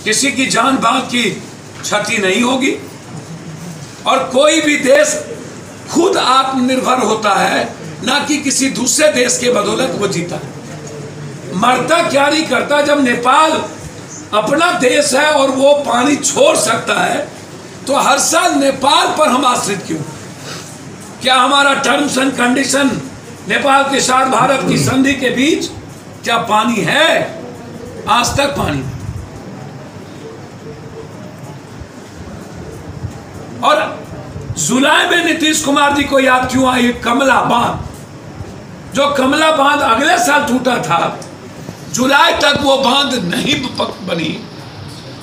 किसी की जान बाल की क्षति नहीं होगी और कोई भी देश खुद आत्मनिर्भर होता है, ना कि किसी दूसरे देश के बदौलत वो जीता है। मरता क्या नहीं करता। जब नेपाल अपना देश है और वो पानी छोड़ सकता है तो हर साल नेपाल पर हम आश्रित क्यों? क्या हमारा टर्म्स एंड कंडीशन नेपाल के साथ भारत की संधि के बीच क्या पानी है? आज तक पानी। और जुलाई में नीतीश कुमार जी को याद क्यों आई कमला बांध? जो कमला बांध अगले साल टूटा था, जुलाई तक वो बांध नहीं बनी।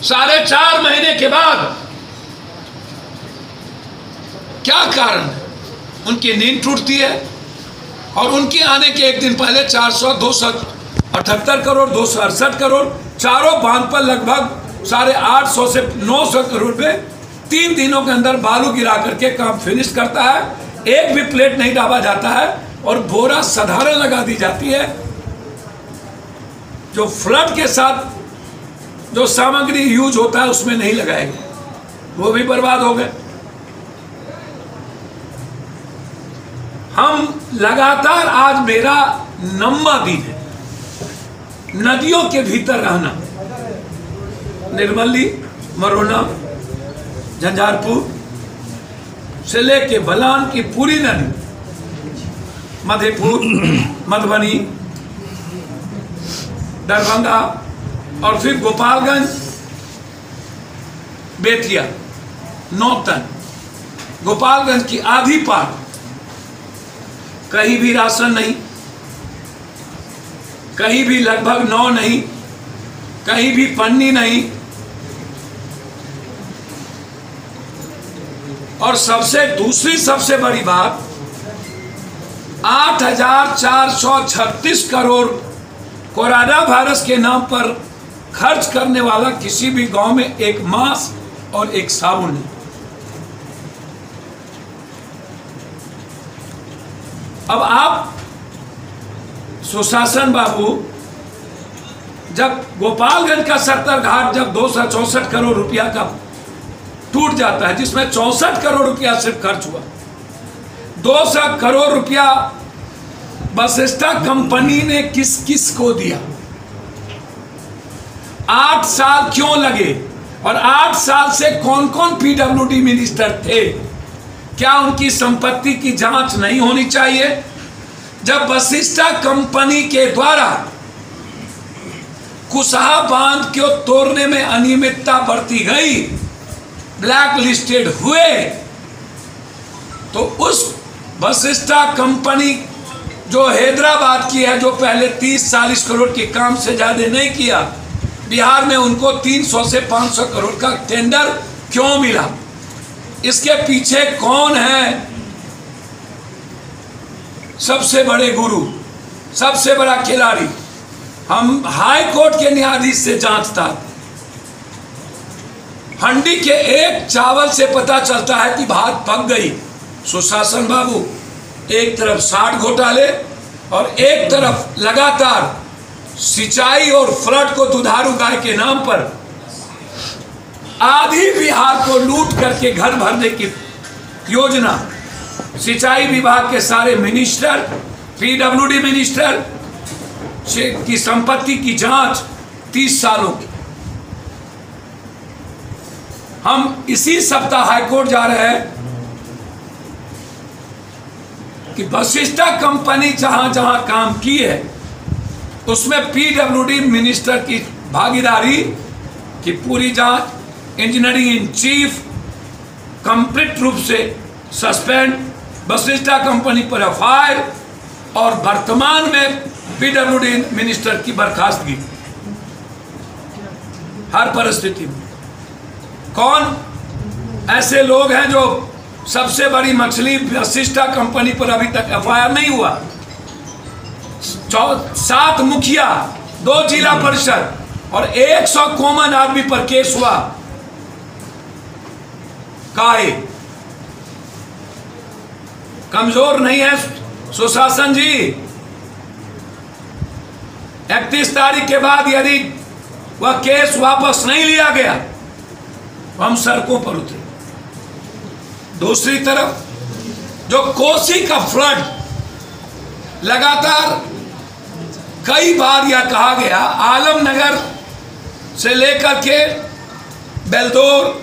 4.5 महीने के बाद क्या कारण है? उनकी नींद टूटती है और उनके आने के एक दिन पहले 278 करोड़ 268 करोड़ चारों बांध पर लगभग 850 से 900 करोड़ पे 3 दिनों के अंदर बालू गिरा करके काम फिनिश करता है। एक भी प्लेट नहीं डाला जाता है और बोरा साधारण लगा दी जाती है। जो फ्लड के साथ जो सामग्री यूज होता है उसमें नहीं लगाएंगे, वो भी बर्बाद हो गए। हम लगातार, आज मेरा 9वां दिन है नदियों के भीतर रहना। निर्मली, मरोना, झंझारपुर से लेके बलान की पूरी नदी, मधेपुर, मधुबनी, दरभंगा और फिर गोपालगंज, बेतिया, नौतन, गोपालगंज की आधी पार कहीं भी राशन नहीं, कहीं भी लगभग 9 नहीं, कहीं भी पन्नी नहीं। और दूसरी सबसे बड़ी बात, 8,436 करोड़ कोरोना वायरस के नाम पर खर्च करने वाला किसी भी गांव में एक मास्क और एक साबुन नहीं। अब आप सुशासन बाबू, जब गोपालगंज का 70 घाट जब 264 करोड़ रुपया का टूट जाता है, जिसमें 64 करोड़ रुपया सिर्फ खर्च हुआ, 200 करोड़ रुपया वशिष्ठा कंपनी ने किस किस को दिया? 8 साल क्यों लगे? और 8 साल से कौन कौन पीडब्ल्यूडी मिनिस्टर थे? क्या उनकी संपत्ति की जांच नहीं होनी चाहिए? जब वशिष्ठा कंपनी के द्वारा कुशहा बांध को तोड़ने में अनियमितता बरती गई, ब्लैक लिस्टेड हुए, तो उस वशिष्ठा कंपनी जो हैदराबाद की है, जो पहले 30-40 करोड़ के काम से ज्यादा नहीं किया, बिहार में उनको 300 से 500 करोड़ का टेंडर क्यों मिला? इसके पीछे कौन है? सबसे बड़े गुरु, सबसे बड़ा खिलाड़ी। हम हाई कोर्ट के न्यायाधीश से जांचता, हंडी के एक चावल से पता चलता है कि भात पक गई। सुशासन बाबू, एक तरफ 60 घोटाले और एक तरफ लगातार सिंचाई और फ्लड को दुधारू गाय के नाम पर आधी बिहार को लूट करके घर भरने की योजना। सिंचाई विभाग के सारे मिनिस्टर, पीडब्ल्यूडी मिनिस्टर की संपत्ति की जांच 30 सालों की। हम इसी सप्ताह हाईकोर्ट जा रहे हैं कि वशिष्ठा कंपनी जहां जहां काम की है उसमें पीडब्ल्यूडी मिनिस्टर की भागीदारी की पूरी जांच, इंजीनियरिंग इन चीफ कंप्लीट रूप से सस्पेंड, वशिष्ठा कंपनी पर एफआईआर और वर्तमान में पीडब्ल्यूडी मिनिस्टर की बर्खास्तगी हर परिस्थिति में। कौन ऐसे लोग हैं जो सबसे बड़ी मछली वशिष्ठा कंपनी पर अभी तक एफआईआर नहीं हुआ? 7 मुखिया, 2 जिला परिषद और 100 कॉमन आदमी पर केस हुआ। काहे? कमजोर नहीं है सुशासन जी? 31 तारीख के बाद यदि वह केस वापस नहीं लिया गया, हम सड़कों पर उतरे। दूसरी तरफ जो कोसी का फ्लड, लगातार कई बार यह कहा गया आलमनगर से लेकर के बेलदौर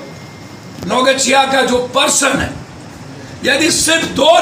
नौगछिया का जो पर्सन है, यदि सिर्फ 2